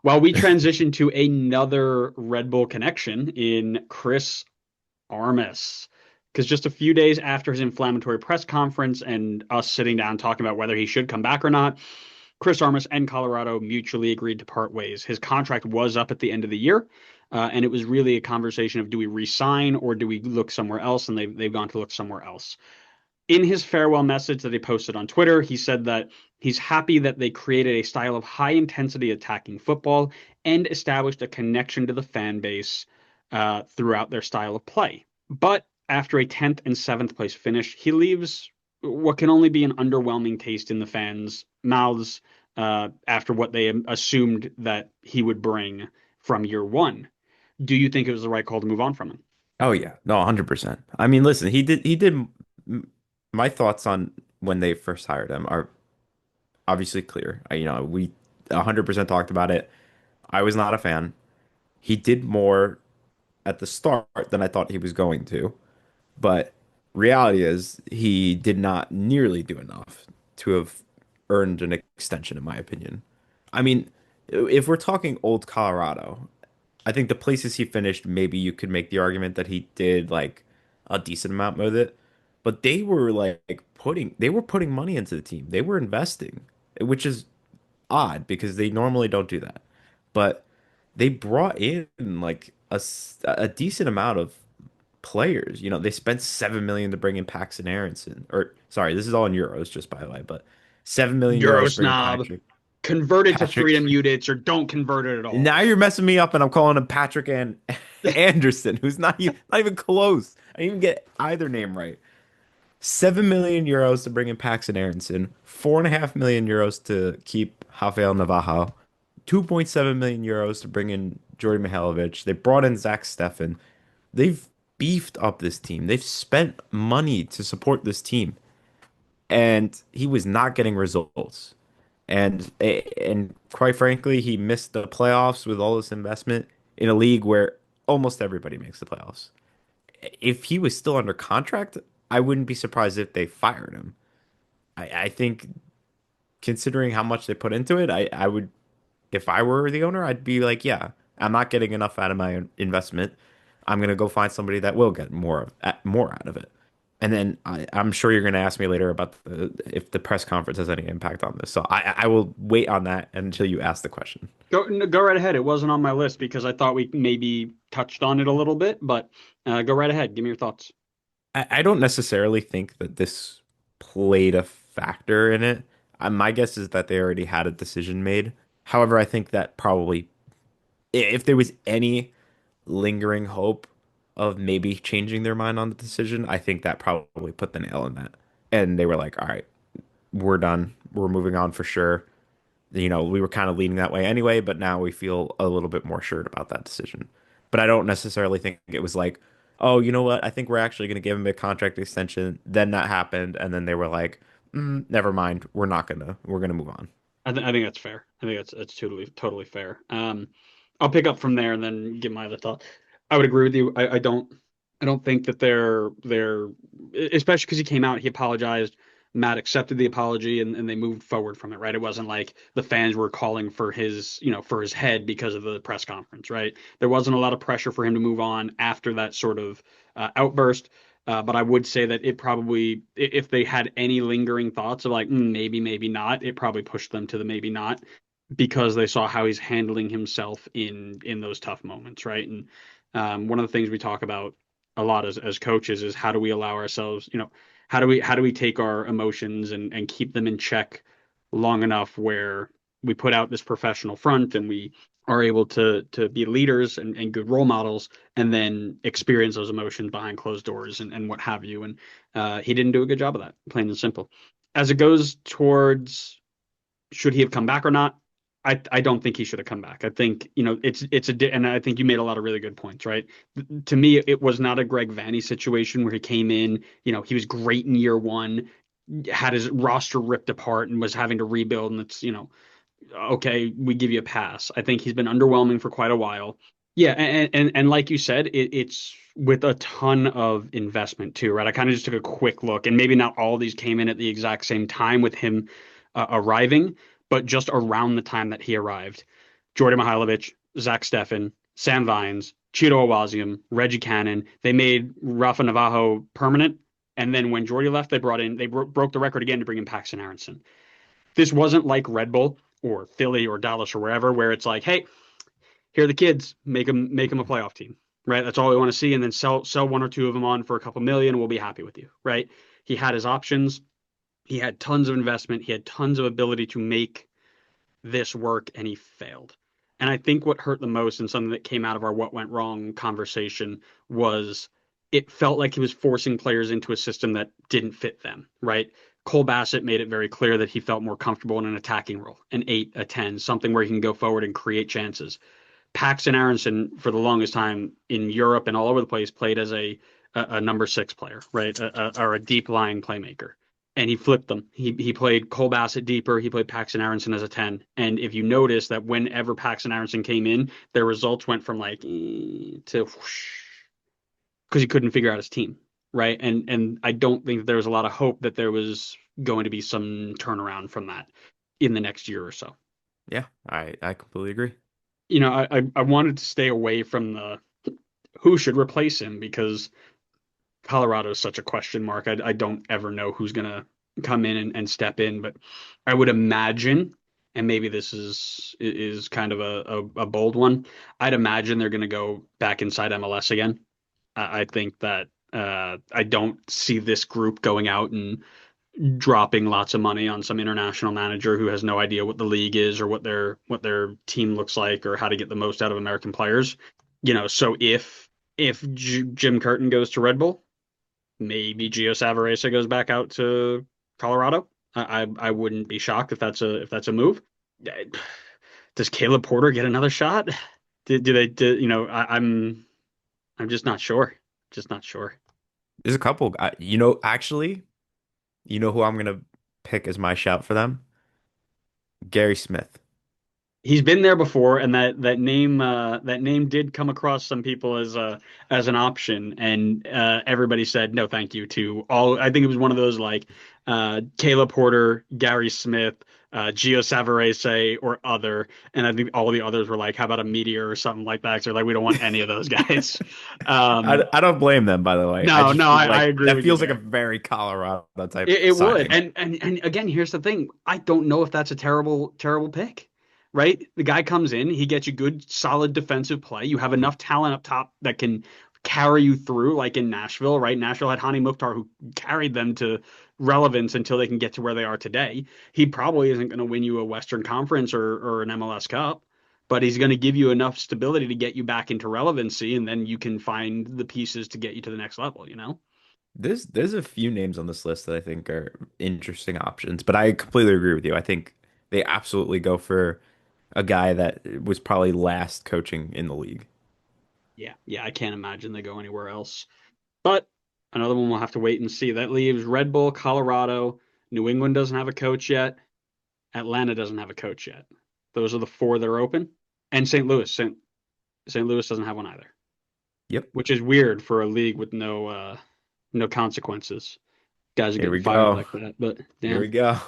While we transition to another Red Bull connection in Chris Armas. Because just a few days after his inflammatory press conference and us sitting down talking about whether he should come back or not, Chris Armas and Colorado mutually agreed to part ways. His contract was up at the end of the year, and it was really a conversation of do we re-sign or do we look somewhere else? And they've gone to look somewhere else. In his farewell message that he posted on Twitter, he said that he's happy that they created a style of high intensity attacking football and established a connection to the fan base throughout their style of play. But after a 10th and 7th place finish, he leaves what can only be an underwhelming taste in the fans' mouths after what they assumed that he would bring from year one. Do you think it was the right call to move on from him? Oh yeah, no, 100%. I mean, listen, my thoughts on when they first hired him are obviously clear. We 100% talked about it. I was not a fan. He did more at the start than I thought he was going to, but reality is he did not nearly do enough to have earned an extension, in my opinion. I mean, if we're talking old Colorado, I think the places he finished, maybe you could make the argument that he did like a decent amount with it, but they were putting money into the team. They were investing, which is odd because they normally don't do that. But they brought in like a decent amount of players. They spent 7 million to bring in Paxton Aronson. Or sorry, this is all in euros, just by the way, but 7 million euros Euro to bring in snob. Convert it to Patrick. freedom units or don't convert it at all. Now you're messing me up, and I'm calling him Patrick and Anderson, who's not even close. I didn't even get either name right. 7 million euros to bring in Paxton Aronson, 4.5 million euros to keep Rafael Navajo, 2.7 million euros to bring in Jordy Mihailovic. They brought in Zach Steffen. They've beefed up this team. They've spent money to support this team, and he was not getting results. And quite frankly, he missed the playoffs with all this investment in a league where almost everybody makes the playoffs. If he was still under contract, I wouldn't be surprised if they fired him. I think considering how much they put into it, I would, if I were the owner, I'd be like, yeah, I'm not getting enough out of my investment. I'm gonna go find somebody that will get more out of it. And then I'm sure you're gonna ask me later about if the press conference has any impact on this. So I will wait on that until you ask the question. Go no, go right ahead. It wasn't on my list because I thought we maybe touched on it a little bit, but go right ahead. Give me your thoughts. I don't necessarily think that this played a factor in it. My guess is that they already had a decision made. However, I think that probably if there was any lingering hope of maybe changing their mind on the decision, I think that probably put the nail in that. And they were like, all right, we're done. We're moving on for sure. We were kind of leaning that way anyway, but now we feel a little bit more sure about that decision. But I don't necessarily think it was like, oh, you know what? I think we're actually going to give him a contract extension. Then that happened, and then they were like, never mind. We're gonna move on. I think that's fair. I think that's totally fair. I'll pick up from there and then give my other thought. I would agree with you. I don't think that they're especially because he came out, he apologized. Matt accepted the apology and they moved forward from it, right? It wasn't like the fans were calling for his, for his head because of the press conference, right? There wasn't a lot of pressure for him to move on after that sort of outburst. But I would say that it probably, if they had any lingering thoughts of like, maybe, maybe not, it probably pushed them to the maybe not because they saw how he's handling himself in those tough moments, right? And one of the things we talk about a lot as coaches is how do we allow ourselves, how do we take our emotions and keep them in check long enough where we put out this professional front and we are able to be leaders and good role models and then experience those emotions behind closed doors and what have you. And he didn't do a good job of that, plain and simple. As it goes towards should he have come back or not? I don't think he should have come back. I think, and I think you made a lot of really good points, right? To me, it was not a Greg Vanney situation where he came in, he was great in year one, had his roster ripped apart and was having to rebuild. And it's, okay, we give you a pass. I think he's been underwhelming for quite a while. Yeah, and like you said, it's with a ton of investment too, right? I kind of just took a quick look, and maybe not all of these came in at the exact same time with him arriving, but just around the time that he arrived. Jordan Mihailovic, Zach Steffen, Sam Vines, Cheeto Awazium, Reggie Cannon. They made Rafa Navajo permanent. And then when Jordy left, they broke the record again to bring in Paxton Aronson. This wasn't like Red Bull or Philly or Dallas or wherever, where it's like, hey, here are the kids, make them a playoff team, right? That's all we want to see, and then sell one or two of them on for a couple million, and we'll be happy with you, right? He had his options. He had tons of investment. He had tons of ability to make this work, and he failed. And I think what hurt the most and something that came out of our what went wrong conversation was it felt like he was forcing players into a system that didn't fit them, right? Cole Bassett made it very clear that he felt more comfortable in an attacking role, an 8, a 10, something where he can go forward and create chances. Paxton Aronson, for the longest time in Europe and all over the place, played as a number 6 player, right? Or a deep lying playmaker. And he flipped them. He played Cole Bassett deeper. He played Paxton Aronson as a 10. And if you notice that whenever Paxton Aronson came in, their results went from like to whoosh, because he couldn't figure out his team, right? And I don't think there was a lot of hope that there was going to be some turnaround from that in the next year or so. Yeah, I completely agree. I wanted to stay away from the who should replace him because Colorado is such a question mark. I don't ever know who's gonna come in and step in, but I would imagine, and maybe this is kind of a bold one. I'd imagine they're gonna go back inside MLS again. I think that I don't see this group going out and dropping lots of money on some international manager who has no idea what the league is or what their team looks like or how to get the most out of American players. So if Jim Curtin goes to Red Bull, maybe Gio Savarese goes back out to Colorado. I wouldn't be shocked if that's a move. Does Caleb Porter get another shot? Do they? I'm just not sure. Just not sure. There's a couple. Actually, you know who I'm gonna pick as my shout for them? Gary Smith. He's been there before, and that name did come across some people as an option, and everybody said no, thank you to all. I think it was one of those like Caleb Porter, Gary Smith, Gio Savarese, or other, and I think all the others were like, how about a Meteor or something like that? So like, we don't want any of those guys. Um, I don't blame them, by the way. I no, just no, feel I like agree that with you feels like a there. very Colorado type It would, signing. and again, here's the thing: I don't know if that's a terrible, terrible pick, right? The guy comes in, he gets you good, solid defensive play. You have enough talent up top that can carry you through, like in Nashville, right? Nashville had Hani Mukhtar who carried them to relevance until they can get to where they are today. He probably isn't going to win you a Western Conference or an MLS Cup, but he's going to give you enough stability to get you back into relevancy, and then you can find the pieces to get you to the next level, you know? There's a few names on this list that I think are interesting options, but I completely agree with you. I think they absolutely go for a guy that was probably last coaching in the league. Yeah, yeah, I can't imagine they go anywhere else. But another one we'll have to wait and see. That leaves Red Bull, Colorado. New England doesn't have a coach yet. Atlanta doesn't have a coach yet. Those are the four that are open. And St. Louis. St. Louis doesn't have one either, Yep. which is weird for a league with no consequences. Guys are Here getting we fired go. like that. But Here we damn. go.